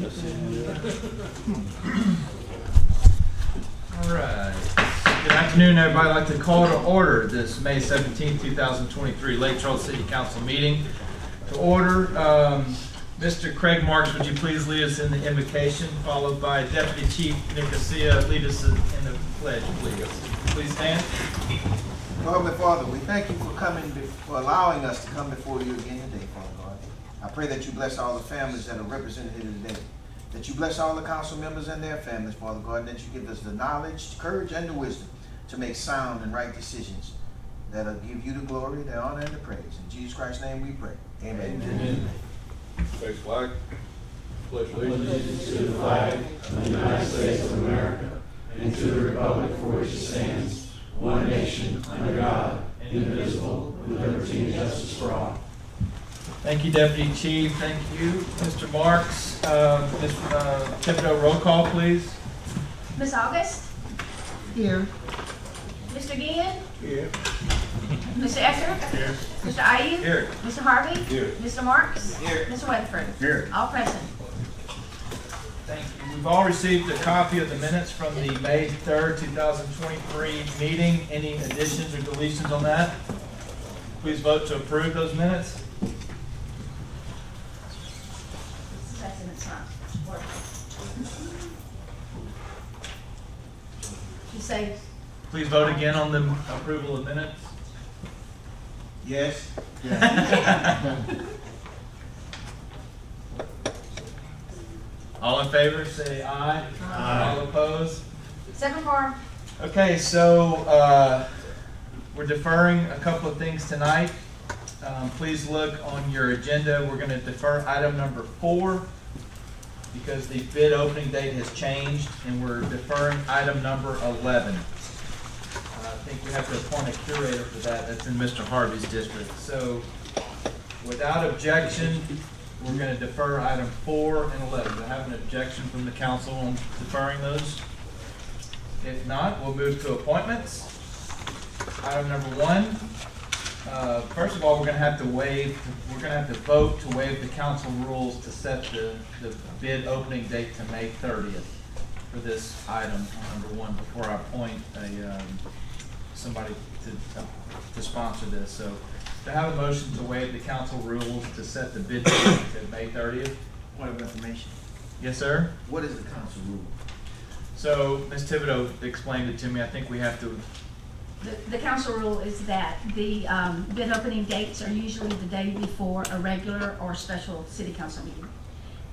All right. Good afternoon, everybody. I'd like to call to order this May 17th, 2023 Lake Charles City Council meeting. To order, Mr. Craig Marks, would you please lead us in the invocation, followed by Deputy Chief Nick Garcia, lead us in the pledge, please. Please stand. Heavenly Father, we thank you for allowing us to come before you again today, Father God. I pray that you bless all the families that are represented here today. That you bless all the council members and their families, Father God, and that you give us the knowledge, courage, and the wisdom to make sound and right decisions that'll give you the glory, the honor, and the praise. In Jesus Christ's name we pray. Amen. Amen. Face flag. Pledge allegiance to the flag of the United States of America and to the republic for which it stands, one nation, under God, indivisible, with liberty and justice for all. Thank you, Deputy Chief. Thank you, Mr. Marks. Ms. Thibodeau, roll call, please. Ms. August? Here. Mr. Guillen? Here. Mr. Ecker? Here. Mr. Ayu? Here. Mr. Harvey? Here. Mr. Marks? Here. Mr. Weatherford? Here. All present. Thank you. We've all received a copy of the minutes from the May 3rd, 2023 meeting. Any additions or deletions on that? Please vote to approve those minutes. It's not working. You say, Please vote again on the approval of minutes. Yes. All in favor, say aye. Aye. All opposed? 7-4. Okay, so we're deferring a couple of things tonight. Please look on your agenda. We're going to defer item number 4 because the bid opening date has changed, and we're deferring item number 11. I think we have to appoint a curator for that. That's in Mr. Harvey's district. So without objection, we're going to defer item 4 and 11. Do I have an objection from the council on deferring those? If not, we'll move to appointments. Item number 1. First of all, we're going to have to vote to waive the council rules to set the bid opening date to May 30th for this item, number 1, before I appoint somebody to sponsor this. So to have a motion to waive the council rules to set the bid date to May 30th. Point of information. Yes, sir? What is the council rule? So Ms. Thibodeau explained it to me. I think we have to. The council rule is that the bid opening dates are usually the day before a regular or special city council meeting.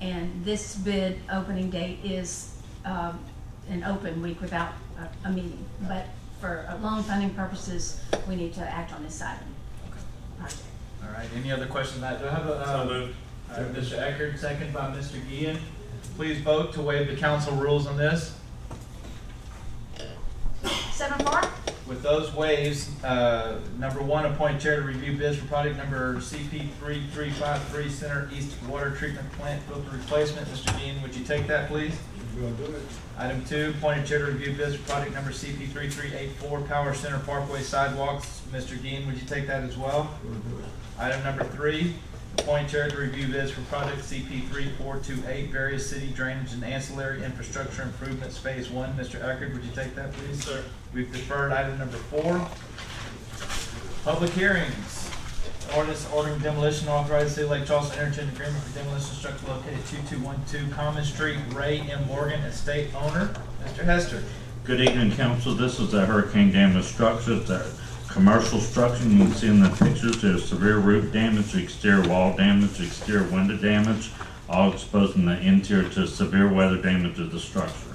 And this bid opening date is an open week without a meeting. But for loan funding purposes, we need to act on this item. Project. All right. Any other questions on that? Do I have a? So moved. All right, Mr. Eckert, second by Mr. Guillen. Please vote to waive the council rules on this. 7-4. With those waives, number 1, appoint chair to review bids for project number CP3353 Center East Water Treatment Plant Filter Replacement. Mr. Dean, would you take that, please? You want to do it? Item 2, appointed chair to review bids for project number CP3384 Power Center Parkway Sidewalks. Mr. Dean, would you take that as well? You want to do it? Item number 3, appoint chair to review bids for project CP3428 various city drainage and ancillary infrastructure improvements phase 1. Mr. Eckert, would you take that, please? Sir. We've deferred item number 4. Public hearings. Ordinance ordering demolition, authorized City of Lake Charles to enter into an agreement for demolition structure located 2212 Common Street, Ray M. Morgan, estate owner. Mr. Hester. Good evening, council. This is a hurricane damaged structure. It's a commercial structure. You can see in the pictures there's severe roof damage, exterior wall damage, exterior window damage, all exposing the interior to severe weather damage of the structure.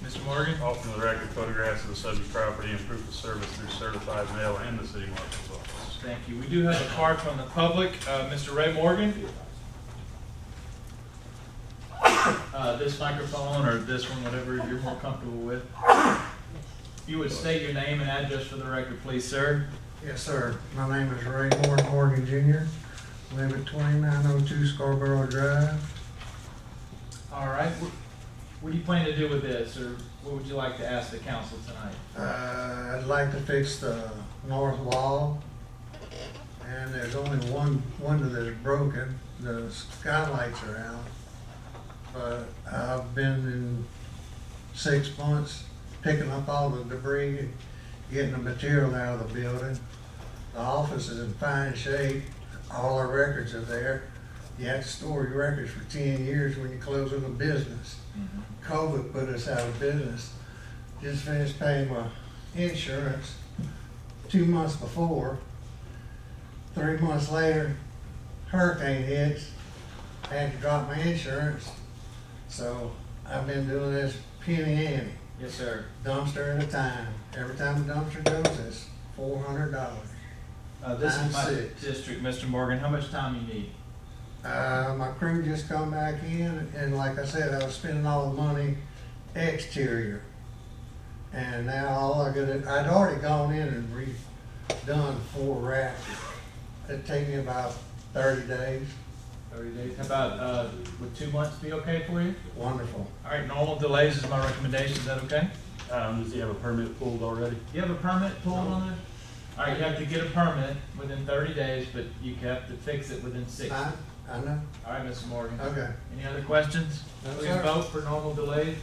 Mr. Morgan. All from the record, photographs of the subject property and proof of service through certified mail and the city marshal's office. Thank you. We do have a card from the public. Mr. Ray Morgan. This microphone or this one, whatever you're more comfortable with. You would state your name and address for the record, please, sir. Yes, sir. My name is Ray Morgan Jr. Live at 2902 Scarborough Drive. All right. What do you plan to do with this, or what would you like to ask the council tonight? I'd like to fix the north wall, and there's only one window that's broken. The skylights are out. but I've been in 6 months picking up all the debris, getting the material out of the building. The office is in fine shape, all our records are there. You have to store your records for 10 years when you close on a business. COVID put us out of business. Just finished paying my insurance 2 months before. 3 months later, hurricane hits, had to drop my insurance. So I've been doing this penny ante, Yes, sir. dumpster at a time. Every time the dumpster goes, it's $400. This is my 9-6. district, Mr. Morgan. How much time you need? My crew just come back in, and like I said, I was spending all the money exterior. And now all I gotta, I'd already gone in and redone 4 racks. It'd take me about 30 days. 30 days. How about, would 2 months be okay for you? Wonderful. All right, normal delays is my recommendation. Is that okay? Does he have a permit pulled already? You have a permit pulled on it? All right, you have to get a permit within 30 days, but you have to fix it within 60. I know. All right, Mr. Morgan. Okay. Any other questions? No, Please sir. vote for normal delays.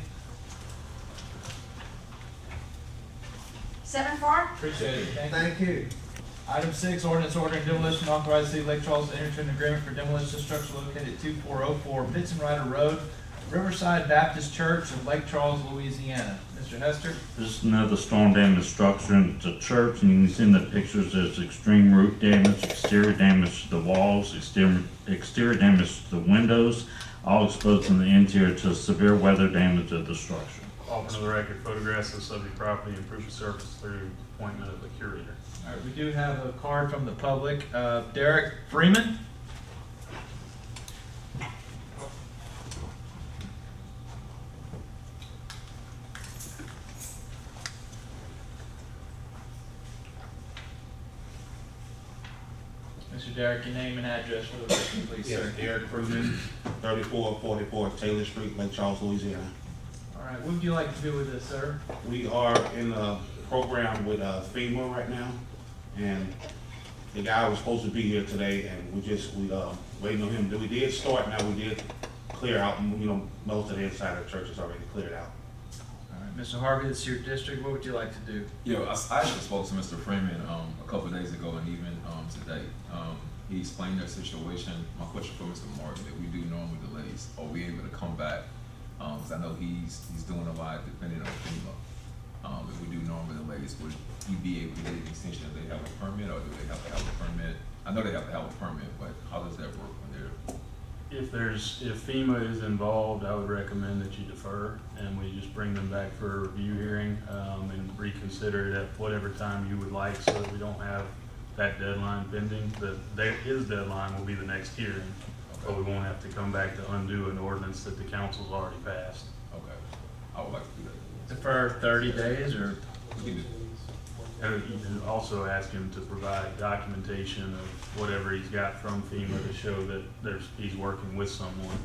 7-4. Appreciate it. Thank you. Thank you. Item 6, ordinance ordering demolition, authorize City of Lake Charles to enter into an agreement for demolition of structure located at 2404 Vincent Ryder Road, Riverside Baptist Church of Lake Charles, Louisiana. Mr. Hester? This is another storm damaged structure in the church, and you can see in the pictures there's extreme roof damage, exterior damage to the walls, exterior damage to the windows, all exposing the interior to severe weather damage of the structure. Offer to the record photographs of the subject property and proof of service through appointment of the curator. All right, we do have a card from the public. Derek Freeman? Mr. Derek, your name and address for the record, please, Yes, sir. Eric Freeman, 3444 Taylor Street, Lake Charles, Louisiana. All right, what would you like to do with this, sir? We are in a program with FEMA right now, and the guy was supposed to be here today, and we waiting on him. We did start, now we did clear out, most of the inside of the church is already cleared out. All right, Mr. Harvey, this is your district. What would you like to do? I actually spoke to Mr. Freeman a couple of days ago and even today. He explained their situation. My question for Mr. Morgan, if we do normal delays, are we able to come back? Because I know he's doing a lot depending on FEMA. If we do normal delays, would he be able to get an extension if they have a permit, or do they have to have a permit? I know they have to have a permit, but how does that work when they're? If FEMA is involved, I would recommend that you defer and we just bring them back for a review hearing, and reconsider it at whatever time you would like, so that we don't have that deadline pending. His deadline will be the next hearing, but we won't have to come back to undo an ordinance that the council's already passed. Okay, I would like to do that. Defer 30 days or? We can do. And you can also ask him to provide documentation of whatever he's got from FEMA to show that he's working with someone.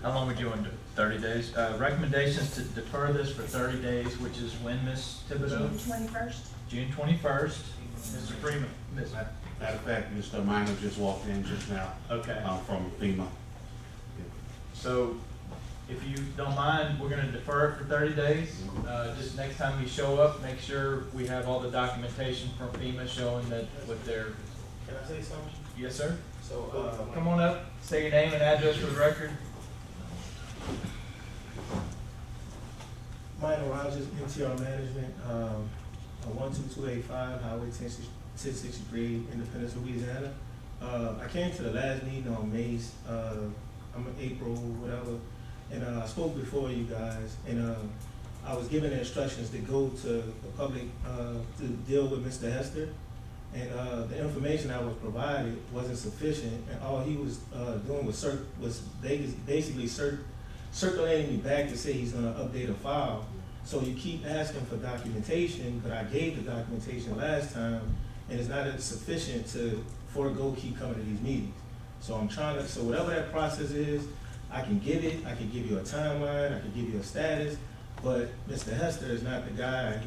How long would you want to do? 30 days? Recommendations to defer this for 30 days, which is when, Ms. Thibodeau? June 21st. June 21st. Mr. Freeman? Matter of fact, Mr. Minor just walked in just now Okay. from FEMA. So if you don't mind, we're going to defer it for 30 days. Just next time you show up, make sure we have all the documentation from FEMA showing that what they're. Can I say something? Yes, sir. So, Come on up, say your name and address for the record. Minor Rogers, MTR Management, 12285 Highway 1063, Independence, Louisiana. I came to the last meeting on April, whatever, and I spoke before you guys, and I was given the instructions to go to the public to deal with Mr. Hester, and the information I was provided wasn't sufficient, and all he was doing was basically circulating me back to say he's going to update a file. So you keep asking for documentation, but I gave the documentation last time, and it's not sufficient to keep coming to these meetings. So I'm trying to, so whatever that process is, I can give it, I can give you a timeline, I can give you a status, but Mr. Hester is not the guy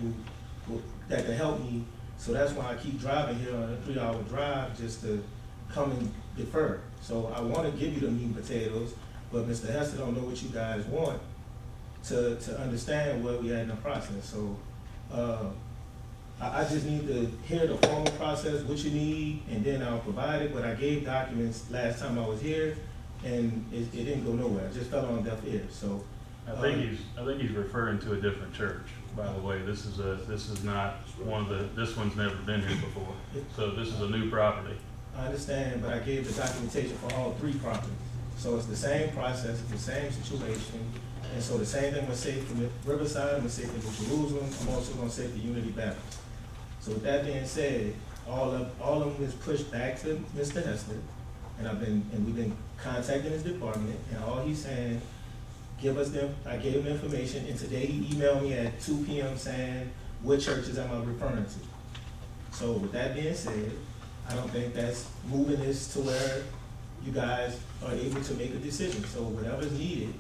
that can help me. So that's why I keep driving here on a 3-hour drive just to come and defer. So I want to give you the meat and potatoes. but Mr. Hester don't know what you guys want to understand where we at in the process. So, I just need to hear the formal process, what you need, and then I'll provide it. But I gave documents last time I was here, and it didn't go nowhere. It just fell on deaf ears. So I think he's referring to a different church, by the way. This is not this one's never been here before. So this is a new property. I understand, but I gave the documentation for all 3 properties. So it's the same process, it's the same situation. And so the same thing was said for Riverside, I'm gonna say for Jerusalem, I'm also gonna say for Unity Baptist. So with that being said, all of them is pushed back to Mr. Hester, and we've been contacting his department, and all he's saying, I gave him information, and today he emailed me at 2 p.m. saying, what churches am I referring to? So with that being said, I don't think that's moving this to where you guys are able to make a decision. So whatever's needed,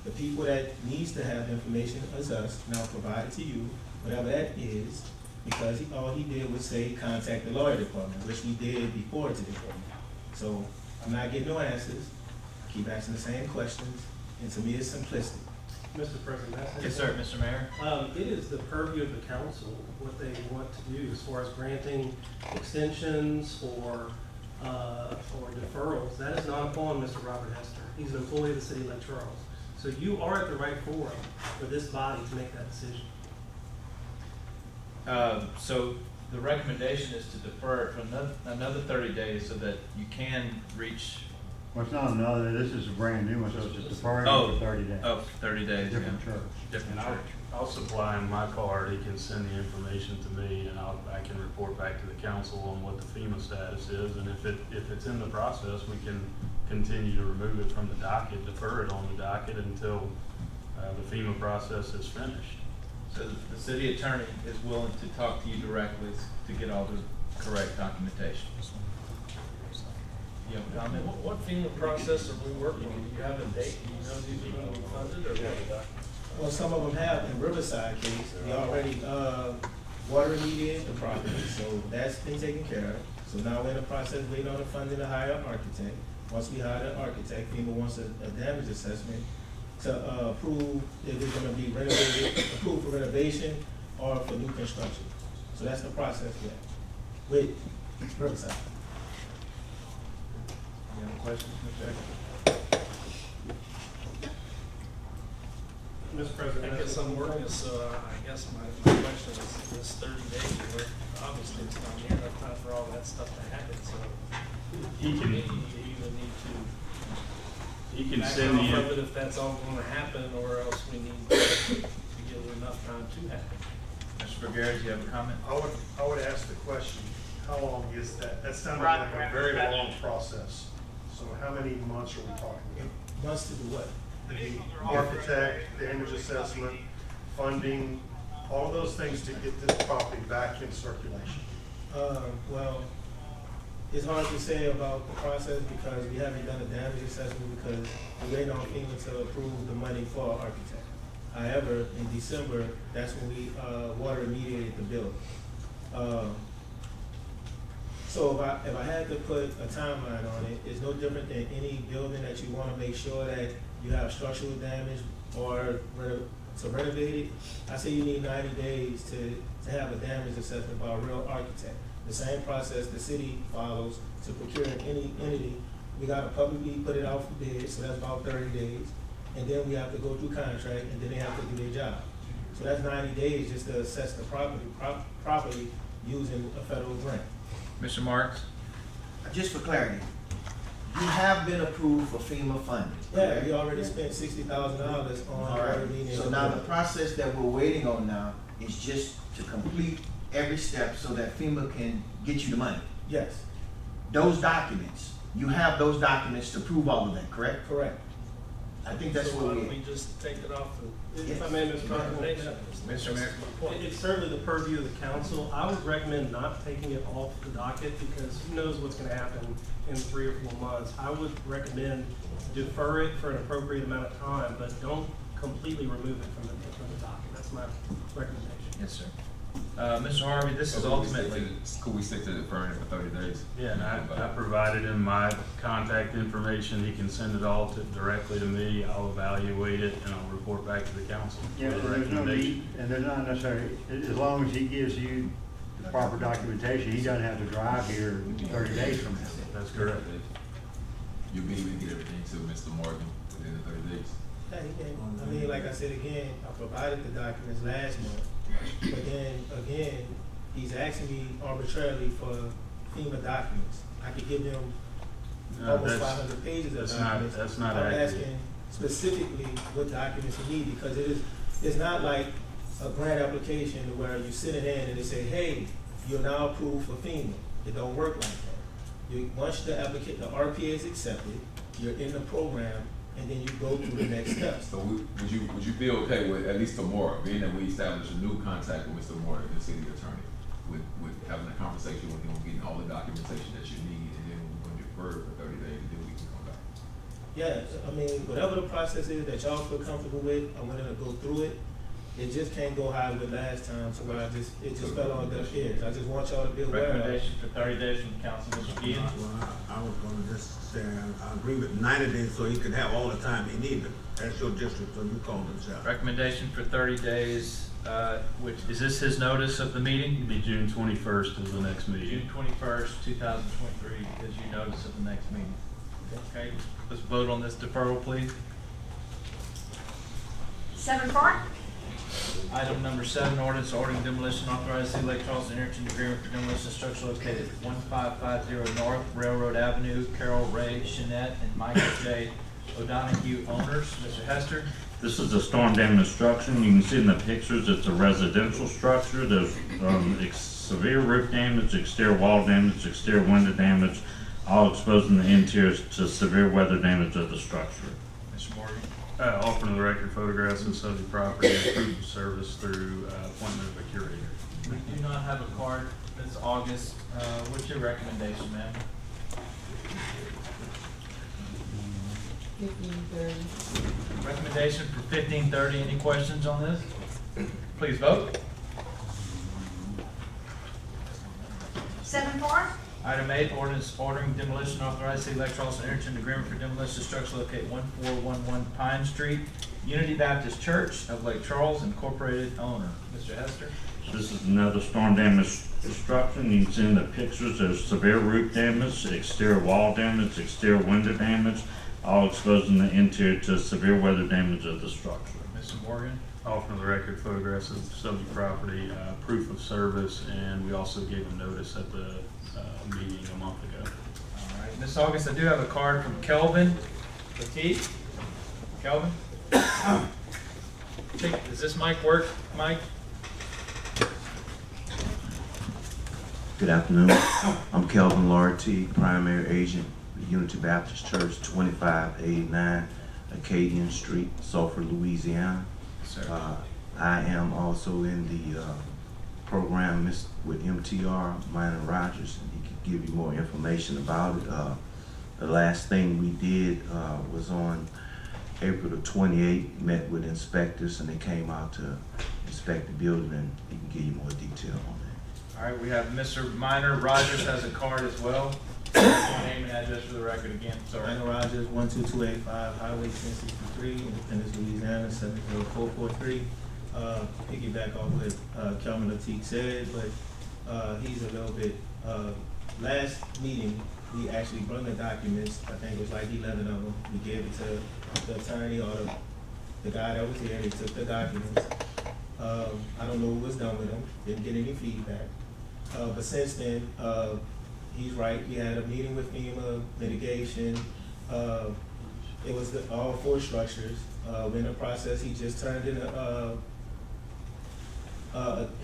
the people that needs to have information is us, and I'll provide it to you, whatever that is, because all he did was say, contact the lawyer department, which we did before today. So I'm not getting no answers. I keep asking the same questions, and to me it's simplistic. Mr. President, Yes, sir, Mr. Mayor. It is the purview of the council what they want to do as far as granting extensions or deferrals. That is not upon Mr. Robert Hester. He's an employee of the city of Lake Charles. So you are at the right forum for this body to make that decision. So the recommendation is to defer it for another 30 days so that you can reach. Well, it's not another, this is a brand new one, so it's just deferring Oh, for 30 days. 30 days, Different yeah. church. Different And church. I'll supply him my card. He can send the information to me, and I can report back to the council on what the FEMA status is. And if it's in the process, we can continue to remove it from the docket, defer it on the docket until the FEMA process is finished. So the city attorney is willing to talk to you directly to get all the correct documentation. You have a comment? What FEMA process are we working on? Do you have a date? Do you know these are going to be funded or what? Well, some of them have. In Riverside case, they already water remediated the property, so that's been taken care of. So now we're in the process waiting on the funding to hire an architect. Once we hire the architect, FEMA wants a damage assessment to approve if it's gonna be renovated, approved for renovation or for new construction. So that's the process there with Riverside. Any other questions, Mr. Eckert? Mr. President, I guess I'm working, so I guess my question is this 30 days, where obviously it's not near enough time for all that stuff to happen, so. He can- To me, you either need He to can back send off the, of it if that's all gonna happen, or else we need to give it enough time to happen. Mr. Bergera, do you have a comment? I would ask the question, how long is that? That sounded like a very long process. So how many months are we talking about? Months to do what? The architect, the image assessment, funding, all of those things to get this property back in circulation. Well, it's hard to say about the process because we haven't done a damage assessment because we're waiting on FEMA to approve the money for our architect. However, in December, that's when we water remediated the building. So if I had to put a timeline on it, it's no different than any building that you want to make sure that you have structural damage or to renovate it. I say you need 90 days to have a damage assessment by a real architect. The same process the city follows to procure any entity. We gotta publicly put it out for bid, so that's about 30 days. And then we have to go through contract, and then they have to do their job. So that's 90 days just to assess the property using a federal grant. Mr. Marks? Just for clarity, you have been approved for FEMA funding. Yeah, we already spent $60,000 on All right, water remediation. so now the process that we're waiting on now is just to complete every step so that FEMA can get you the money. Yes, Those documents, you have those documents to prove all of that, correct? correct. I think that's So what why we. don't we just take it off the, Yes. if I may, Mr. Recommendation? Mr. Mayor? It's certainly the purview of the council. I would recommend not taking it off the docket because who knows what's gonna happen in 3 or 4 months. I would recommend defer it for an appropriate amount of time, but don't completely remove it from the docket. That's my recommendation. Yes, sir. Mr. Harvey, this is ultimately, Could we stick to deferring it for 30 days? Yeah, and I provided him my contact information. He can send it all directly to me. I'll evaluate it and I'll report back to the council. Yeah, with a and there's no recommendation. need, and there's not necessarily, as long as he gives you the proper documentation, he doesn't have to drive here 30 days from now. That's correct. You'll be able to get everything to Mr. Morgan within the 30 days? Yeah, he can. I mean, like I said again, I provided the documents last month, but then again, he's asking me arbitrarily for FEMA documents. I could give him No, almost that's- 500 pages of that's documents. that's not I'm accurate. asking specifically what documents he need, because it's not like a grant application where you sit in and they say, hey, you're now approved for FEMA. It don't work like that. Once the RPA is accepted, you're in the program, and then you go through the next steps. So would you be okay with, at least tomorrow, being that we establish a new contact with Mr. Morgan, the city attorney, with having a conversation with him, getting all the documentation that you need, and then we're gonna defer it for 30 days, and then we can come back? Yeah, I mean, whatever the process is that y'all feel comfortable with, I'm willing to go through it. It just can't go how it went last time, so where it just fell on deaf ears. I just want y'all to be aware of it. recommendation for 30 days from the council, Mr. Gideon. Well, I was gonna just say, I agree with 90 days so he could have all the time he needed. That's your district, so you call it out. Recommendation for 30 days, which, is this his notice of the meeting? It'll be June 21st is the next meeting. June 21st, 2023 is your notice of the next meeting. Okay, let's vote on this deferral, please. 7-4. Item number 7, ordinance ordering demolition authorized City of Lake Charles to enter into agreement for demolition of structure located at 1550 North Railroad Avenue, Carol Ray Jeanette and Michael J. O'Donoghue owners. Mr. Hester? This is a storm damage structure. You can see in the pictures, it's a residential structure. There's severe roof damage, exterior wall damage, exterior window damage, all exposing the interior to severe weather damage of the structure. Mr. Morgan? Offer to the record photographs of subject property and proof of service through appointment of a curator. We do not have a card this August. What's your recommendation, ma'am? 15:30. Recommendation for 15:30. Any questions on this? Please vote. 7-4. Item 8, ordinance ordering demolition authorized City of Lake Charles to enter into agreement for demolition of structure located 1411 Pine Street, Unity Baptist Church of Lake Charles Incorporated owner. Mr. Hester? This is another storm damage structure. You can see in the pictures, there's severe roof damage, exterior wall damage, exterior window damage, all exposing the interior to severe weather damage of the structure. Mr. Morgan? Offer to the record photographs of subject property, proof of service, and we also gave them notice at the meeting a month ago. All right, Ms. August, I do have a card from Kelvin Lateef. Kelvin? Does this mic work, Mike? Good afternoon. I'm Kelvin Larty, primary agent with Unity Baptist Church, 2589 Acadian Street, Sulphur, Louisiana. I am also in the program with MTR, Minor Rogers, and he can give you more information about it. The last thing we did was on April the 28th, met with inspectors, and they came out to inspect the building, and he can give you more detail on that. All right, we have Mr. Minor Rogers has a card as well. Name and address for the record again, sorry. Minor Rogers, 12285 Highway 1063, Independence, Louisiana, 70443. Piggyback off what Kelvin Lateef said, but he's a little bit, last meeting, we actually brought the documents, I think it was like 11 of them. We gave it to the attorney or the guy that was here, he took the documents. I don't know what was done with them, didn't get any feedback. But since then, he's right, we had a meeting with FEMA, mitigation. It was all 4 structures. In the process, he just turned in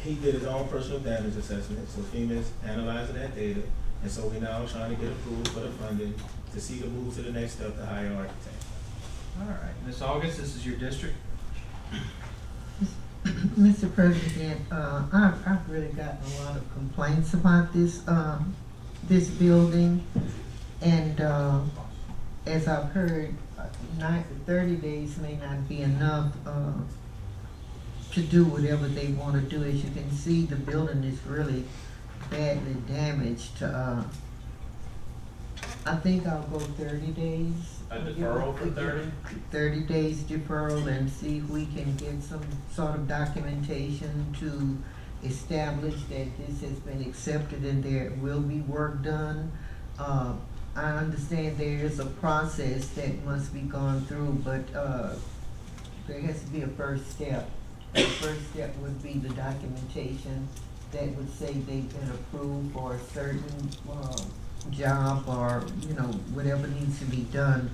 he did his own personal damage assessment, so FEMA's analyzing that data, and so we're now trying to get approval for the funding to see the move to the next step, the hire architect. All right, Ms. August, this is your district. Mr. President, I've really gotten a lot of complaints about this, this building, and as I've heard, 30 days may not be enough. to do whatever they wanna do. As you can see, the building is really badly damaged. I think I'll go 30 days. A deferral for 30? 30 days deferral and see if we can get some sort of documentation to establish that this has been accepted and there will be work done. I understand there is a process that must be gone through, but, there has to be a first step. The first step would be the documentation that would say they've been approved for a certain, job or, you know, whatever needs to be done.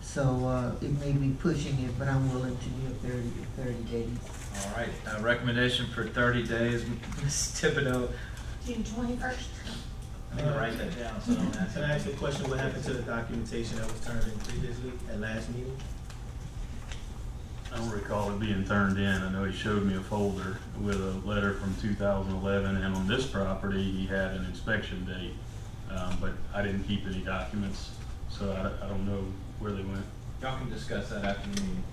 So, it may be pushing it, but I'm willing to give 30 days. All right, recommendation for 30 days, Ms. Thibodeau. June 21st. I need to write that down so I don't ask. Can I ask a question? What happened to the documentation that was turned in previously at last meeting? I don't recall it being turned in. I know he showed me a folder with a letter from 2011, and on this property, he had an inspection date. But I didn't keep any documents, so I don't know where they went. Y'all can discuss that after the meeting.